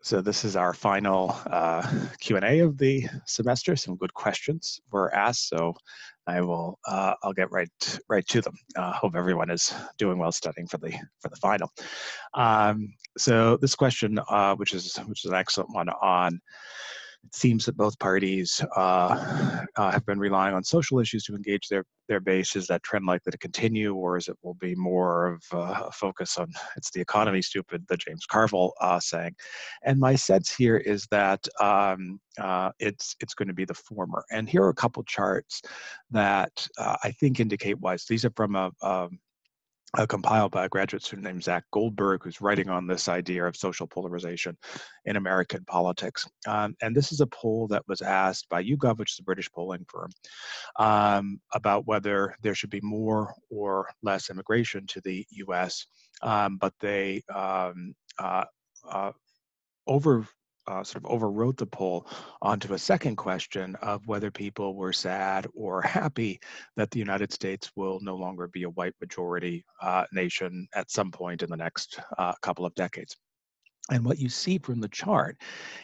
So this is our final Q&A of the semester. Some good questions were asked, so I'll get right to them. Hope everyone is doing well studying for the final. So this question, which is an excellent one, on it seems that both parties have been relying on social issues to engage their base. Is that trend likely to continue, or is it will be more of a focus on "it's the economy, stupid," the James Carville saying? And my sense here is that it's going to be the former. And here are a couple charts that I think indicate why. So these are from compiled by a graduate student named Zach Goldberg, who's writing on this idea of social polarization in American politics. And this is a poll that was asked by YouGov, which is a British polling firm, about whether there should be more or less immigration to the U.S. But they sort of overwrote the poll onto a second question of whether people were sad or happy that the United States will no longer be a white majority nation at some point in the next couple of decades. And what you see from the chart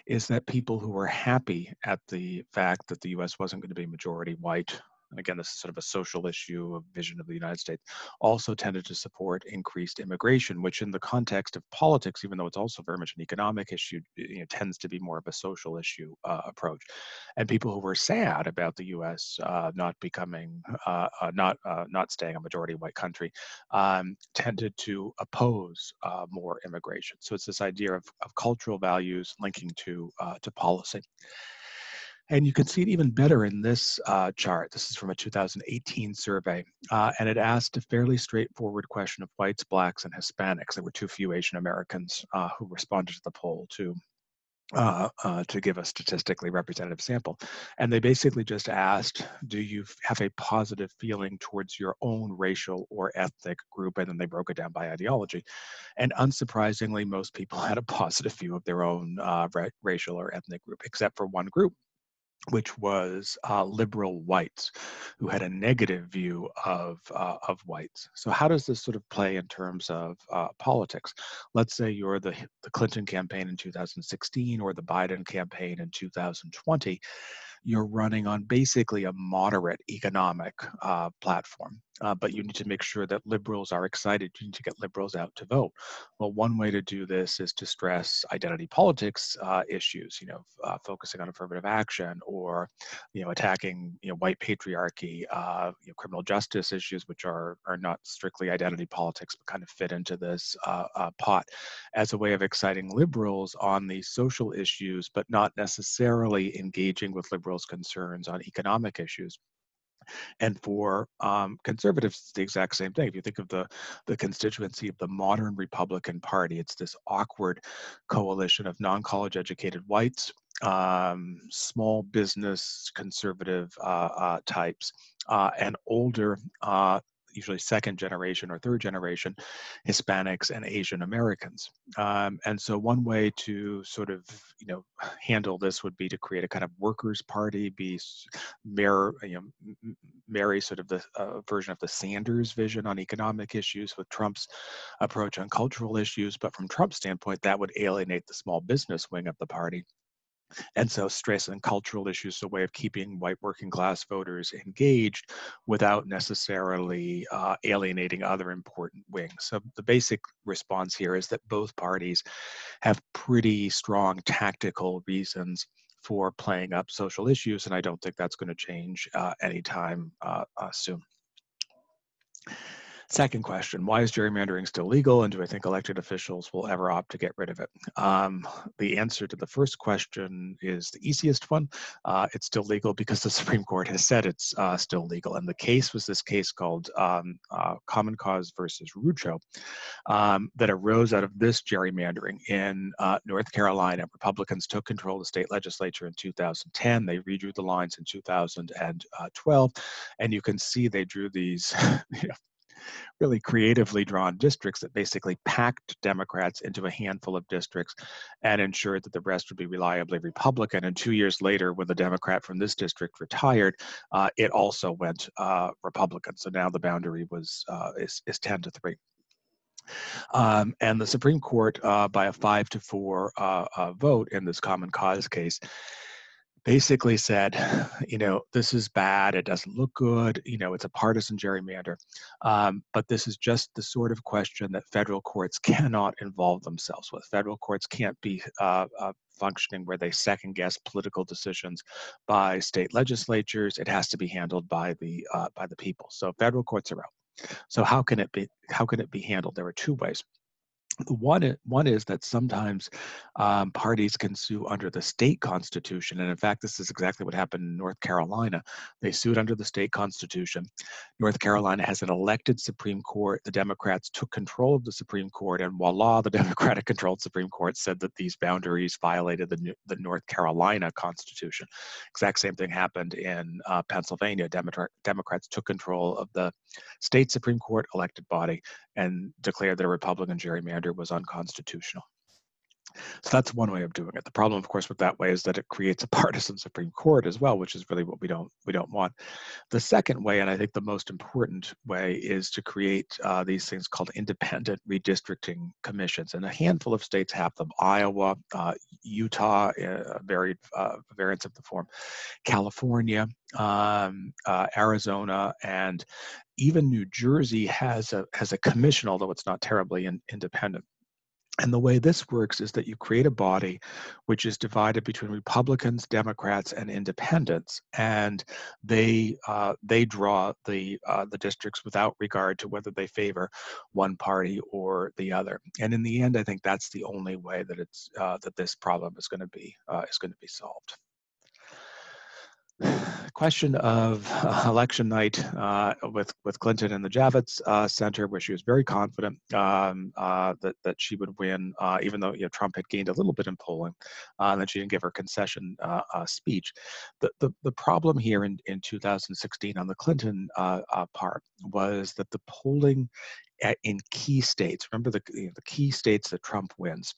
is that people who were happy at the fact that the US wasn't going to be majority white, and again, this is sort of a social issue, a vision of the United States, also tended to support increased immigration, which in the context of politics, even though it's also very much an economic issue, tends to be more of a social issue approach. And people who were sad about the US not becoming, not staying a majority white country, tended to oppose more immigration. So it's this idea of cultural values linking to policy. And you can see it even better in this chart. This is from a 2018 survey, and it asked a fairly straightforward question of whites, blacks, and Hispanics. There were too few Asian Americans who responded to the poll to give a statistically representative sample. And they basically just asked, do you have a positive feeling towards your own racial or ethnic group? And then they broke it down by ideology. And unsurprisingly, most people had a positive view of their own racial or ethnic group, except for one group, which was liberal whites, who had a negative view of whites. So how does this sort of play in terms of politics? Let's say you're the Clinton campaign in 2016 or the Biden campaign in 2020. You're running on basically a moderate economic platform, but you need to make sure that liberals are excited. You need to get liberals out to vote. Well, one way to do this is to stress identity politics issues, focusing on affirmative action, or, attacking, white patriarchy, criminal justice issues, which are not strictly identity politics, but kind of fit into this pot as a way of exciting liberals on these social issues, but not necessarily engaging with liberals' concerns on economic issues. And for conservatives, it's the exact same thing. If you think of the constituency of the modern Republican Party, it's this awkward coalition of non-college educated whites, small business conservative types, and older, usually second generation or third generation Hispanics and Asian Americans. And so one way to sort of, handle this would be to create a kind of workers' party, marry sort of the version of the Sanders vision on economic issues with Trump's approach on cultural issues. But from Trump's standpoint, that would alienate the small business wing of the party. And so stress and cultural issues is a way of keeping white working class voters engaged without necessarily alienating other important wings. So the basic response here is that both parties have pretty strong tactical reasons for playing up social issues, and I don't think that's going to change anytime soon. Second question, why is gerrymandering still legal, and do I think elected officials will ever opt to get rid of it? The answer to the first question is the easiest one. It's still legal because the Supreme Court has said it's still legal. And the case was this case called Common Cause versus Rucho that arose out of this gerrymandering. In North Carolina, Republicans took control of the state legislature in 2010. They redrew the lines in 2012. And you can see they drew these really creatively drawn districts that basically packed Democrats into a handful of districts and ensured that the rest would be reliably Republican. And 2 years later, when the Democrat from this district retired, it also went Republican. So now the boundary is 10-3. And the Supreme Court, by a 5-4 vote in this common cause case, basically said, this is bad. It doesn't look good. It's a partisan gerrymander. But this is just the sort of question that federal courts cannot involve themselves with. Federal courts can't be functioning where they second guess political decisions by state legislatures. It has to be handled by the people. So federal courts are out. So how can it be? How can it be handled? There are two ways. One is that sometimes parties can sue under the state constitution. And in fact, this is exactly what happened in North Carolina. They sued under the state constitution. North Carolina has an elected Supreme Court. The Democrats took control of the Supreme Court, and voila, the Democratic controlled Supreme Court said that these boundaries violated the North Carolina Constitution. Exact same thing happened in Pennsylvania. Democrats took control of the state Supreme Court elected body and declared that a Republican gerrymander was unconstitutional. So that's one way of doing it. The problem, of course, with that way is that it creates a partisan Supreme Court as well, which is really what we don't want. The second way, and I think the most important way, is to create these things called independent redistricting commissions, and a handful of states have them: Iowa, Utah, variants of the form, California, Arizona, and even New Jersey has a commission, although it's not terribly independent. And the way this works is that you create a body which is divided between Republicans, Democrats, and Independents, and they draw the districts without regard to whether they favor one party or the other. And in the end, I think that's the only way that that this problem is going to be solved. Question of election night with Clinton in the Javits Center, where she was very confident that she would win, even though Trump had gained a little bit in polling, and that she didn't give her concession speech. The problem here in 2016 on the Clinton part was that the polling in key states, remember the key states that Trump wins,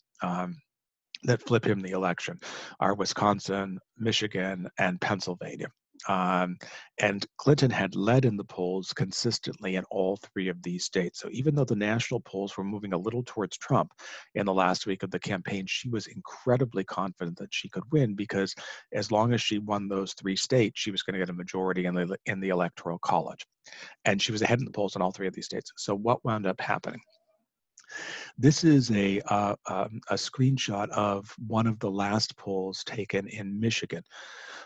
that flip him the election, are Wisconsin, Michigan, and Pennsylvania. And Clinton had led in the polls consistently in all three of these states. So even though the national polls were moving a little towards Trump in the last week of the campaign, she was incredibly confident that she could win, because as long as she won those three states, she was going to get a majority in the Electoral College. And she was ahead in the polls in all three of these states. So what wound up happening? This is a screenshot of one of the last polls taken in Michigan,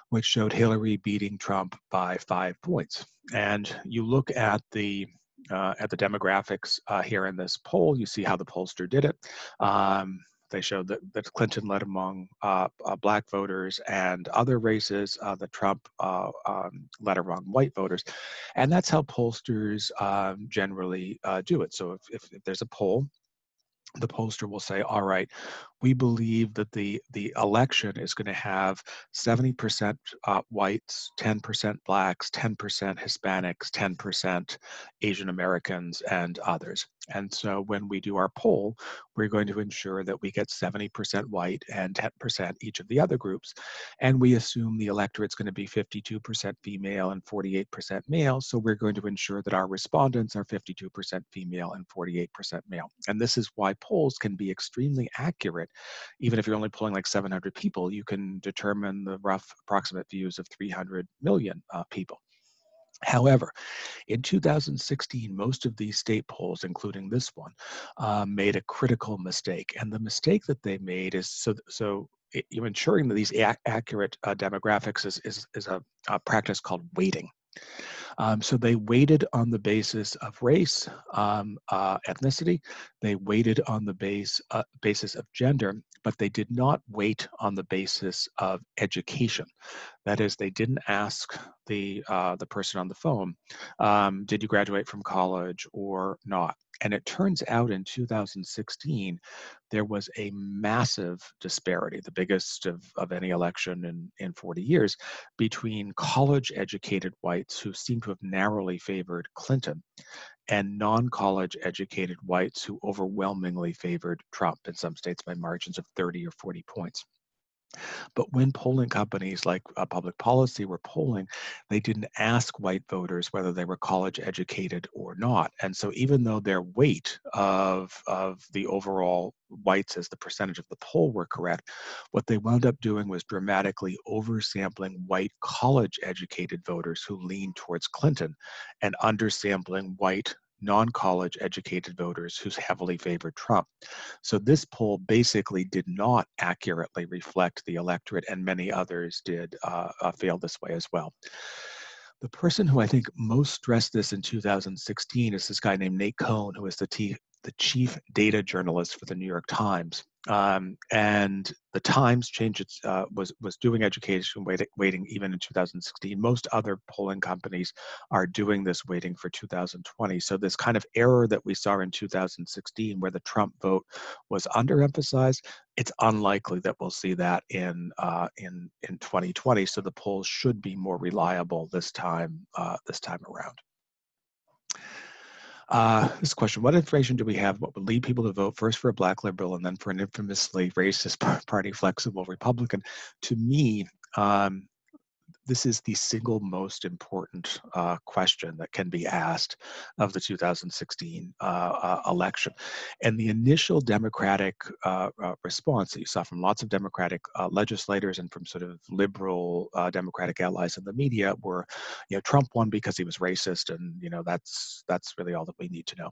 which showed Hillary beating Trump by 5 points. And you look at the demographics here in this poll, you see how the pollster did it. They showed that Clinton led among black voters and other races, that Trump led among white voters. And that's how pollsters generally do it. So if there's a poll, the pollster will say, all right, we believe that the election is going to have 70% whites, 10% blacks, 10% Hispanics, 10% Asian Americans, and others. And so when we do our poll, we're going to ensure that we get 70% white and 10% each of the other groups. And we assume the electorate's going to be 52% female and 48% male. So we're going to ensure that our respondents are 52% female and 48% male. And this is why polls can be extremely accurate. Even if you're only polling like 700 people, you can determine the rough approximate views of 300 million people. However, in 2016, most of these state polls, including this one, made a critical mistake. And the mistake that they made is you're ensuring that these accurate demographics is a practice called weighting. So they weighted on the basis of race, ethnicity. They weighted on the basis of gender, but they did not weight on the basis of education. That is, they didn't ask the person on the phone, did you graduate from college or not? And it turns out in 2016, there was a massive disparity, the biggest of any election in 40 years, between college-educated whites who seem to have narrowly favored Clinton and non-college educated whites who overwhelmingly favored Trump, in some states by margins of 30 or 40 points. But when polling companies like Public Policy were polling, they didn't ask white voters whether they were college educated or not. And so even though their weight of the overall whites as the percentage of the poll were correct, what they wound up doing was dramatically oversampling white college educated voters who leaned towards Clinton and undersampling white non-college educated voters who heavily favored Trump. So this poll basically did not accurately reflect the electorate, and many others did fail this way as well. The person who I think most stressed this in 2016 is this guy named Nate Cohn, who is the chief data journalist for the New York Times. And the Times changed its was doing education weighting even in 2016. Most other polling companies are doing this weighting for 2020. So this kind of error that we saw in 2016, where the Trump vote was underemphasized, it's unlikely that we'll see that in 2020. So the polls should be more reliable this time around. This question: what information do we have? What would lead people to vote first for a black liberal and then for an infamously racist party flexible Republican? To me, this is the single most important question that can be asked of the 2016 election. And the initial Democratic response that you saw from lots of Democratic legislators and from sort of liberal Democratic allies in the media were, Trump won because he was racist, and that's really all that we need to know.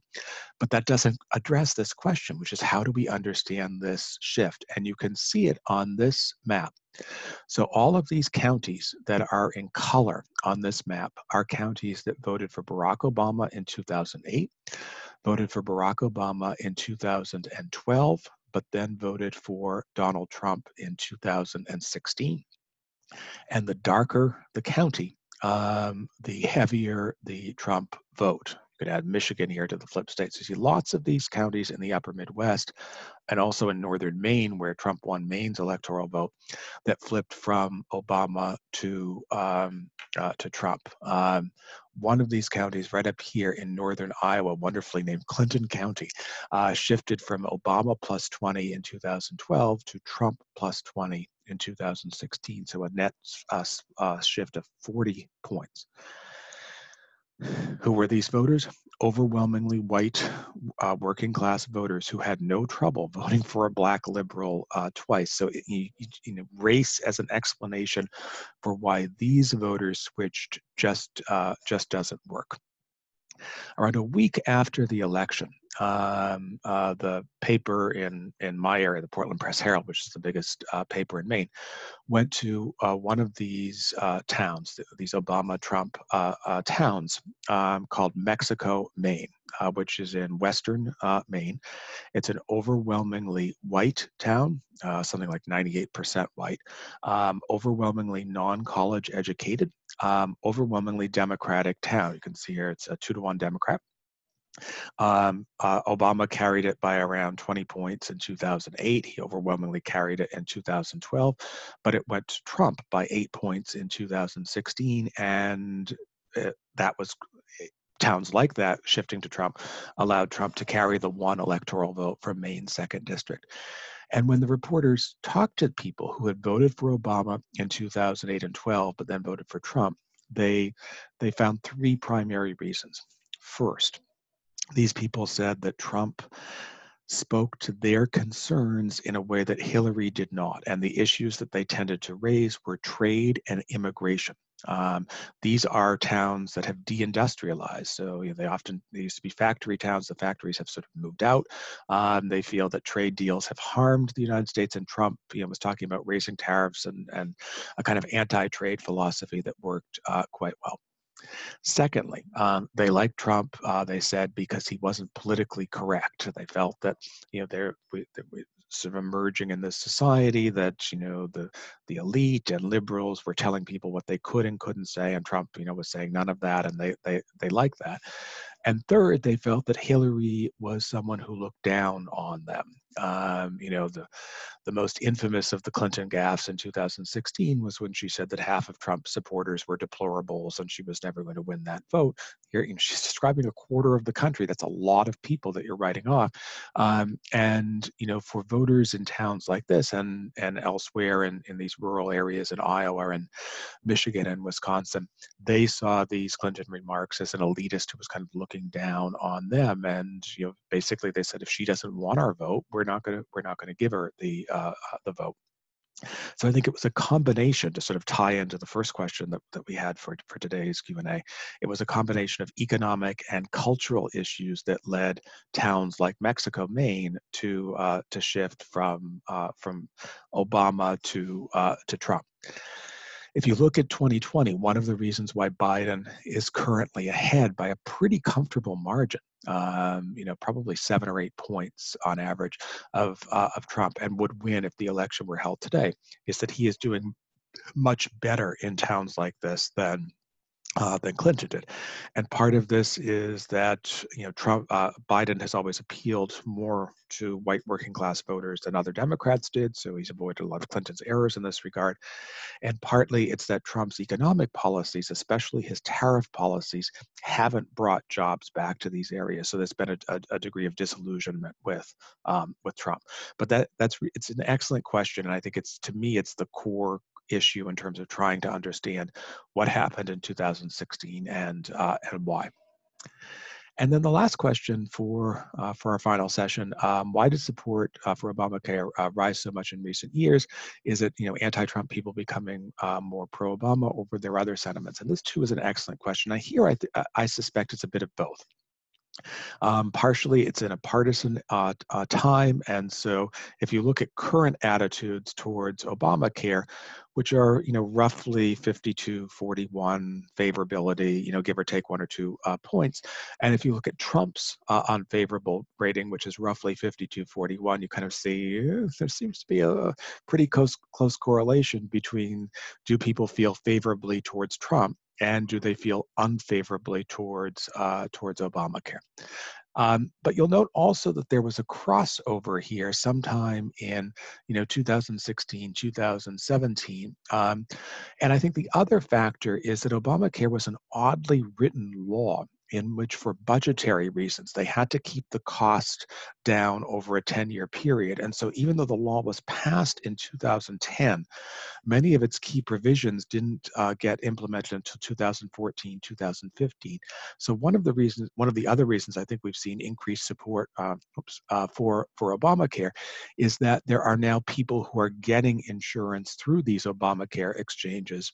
But that doesn't address this question, which is how do we understand this shift? And you can see it on this map. So all of these counties that are in color on this map are counties that voted for Barack Obama in 2008, voted for Barack Obama in 2012, but then voted for Donald Trump in 2016. And the darker the county, the heavier the Trump vote. You could add Michigan here to the flip states. You see lots of these counties in the upper Midwest and also in northern Maine, where Trump won Maine's electoral vote, that flipped from Obama to Trump. One of these counties, right up here in northern Iowa, wonderfully named Clinton County, shifted from Obama plus 20 in 2012 to Trump plus 20 in 2016. So a net shift of 40 points. Who were these voters? Overwhelmingly white working class voters who had no trouble voting for a black liberal twice. So race as an explanation for why these voters switched just doesn't work. Around a week after the election, the paper in my area, the Portland Press Herald, which is the biggest paper in Maine, went to one of these towns, these Obama-Trump towns, called Mexico, Maine, which is in western Maine. It's an overwhelmingly white town, something like 98% white, overwhelmingly non-college educated, overwhelmingly Democratic town. You can see here it's a 2-to-1 Democrat. Obama carried it by around 20 points in 2008. He overwhelmingly carried it in 2012, but it went to Trump by 8 points in 2016, and that was towns like that shifting to Trump allowed Trump to carry the one electoral vote from Maine's 2nd district. And when the reporters talked to people who had voted for Obama in 2008 and 12, but then voted for Trump, they found 3 primary reasons. First, these people said that Trump spoke to their concerns in a way that Hillary did not. And the issues that they tended to raise were trade and immigration. These are towns that have deindustrialized. So they used to be factory towns. The factories have sort of moved out. They feel that trade deals have harmed the United States, and Trump was talking about raising tariffs and a kind of anti-trade philosophy that worked quite well. Secondly, they liked Trump, they said, because he wasn't politically correct. They felt that, they're sort of emerging in this society that, the elite and liberals were telling people what they could and couldn't say, and Trump, was saying none of that, and they liked that. And third, they felt that Hillary was someone who looked down on them. The most infamous of the Clinton gaffes in 2016 was when she said that half of Trump's supporters were deplorables and she was never going to win that vote. Here, she's describing a quarter of the country. That's a lot of people that you're writing off. And for voters in towns like this and elsewhere in these rural areas in Iowa and Michigan and Wisconsin, they saw these Clinton remarks as an elitist who was kind of looking down on them. And basically they said, if she doesn't want our vote, we're not going to give her the vote. So I think it was a combination, to sort of tie into the first question that we had for today's Q&A. It was a combination of economic and cultural issues that led towns like Mexico, Maine, to shift from Obama to Trump. If you look at 2020, one of the reasons why Biden is currently ahead by a pretty comfortable margin, probably 7 or 8 points on average of Trump, and would win if the election were held today, is that he is doing much better in towns like this than Clinton did. And part of this is that Biden has always appealed more to white working class voters than other Democrats did, so he's avoided a lot of Clinton's errors in this regard. And partly it's that Trump's economic policies, especially his tariff policies, haven't brought jobs back to these areas. So there's been a degree of disillusionment with Trump. But it's an excellent question, and I think to me it's the core issue in terms of trying to understand what happened in 2016 and why. And then the last question for our final session: why did support for Obamacare rise so much in recent years? Is it anti-Trump people becoming more pro-Obama, or were there other sentiments? And this too is an excellent question. I suspect it's a bit of both. Partially, it's in a partisan time, and so if you look at current attitudes towards Obamacare, which are roughly 52-41 favorability, give or take 1 or 2 points, and if you look at Trump's unfavorable rating, which is roughly 52-41, you kind of see there seems to be a pretty close correlation between, do people feel favorably towards Trump and do they feel unfavorably towards Obamacare? But you'll note also that there was a crossover here sometime in 2016, 2017. And I think the other factor is that Obamacare was an oddly written law in which, for budgetary reasons, they had to keep the cost down over a 10-year period. And so even though the law was passed in 2010, many of its key provisions didn't get implemented until 2014, 2015. So one of the other reasons I think we've seen increased support for Obamacare is that there are now people who are getting insurance through these Obamacare exchanges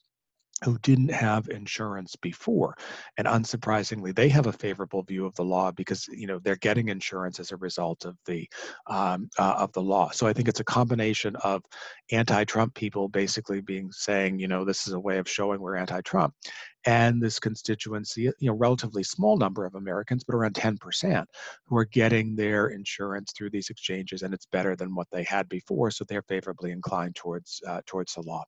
who didn't have insurance before. And unsurprisingly, they have a favorable view of the law because they're getting insurance as a result of the law. So I think it's a combination of anti-Trump people basically saying, this is a way of showing we're anti-Trump, and this constituency, relatively small number of Americans, but around 10%, who are getting their insurance through these exchanges, and it's better than what they had before, so they're favorably inclined towards the law.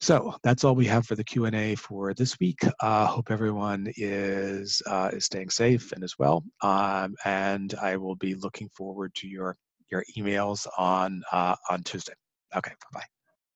So that's all we have for the Q&A for this week. Hope everyone is staying safe and as well. And I will be looking forward to your emails on Tuesday. Okay, bye-bye.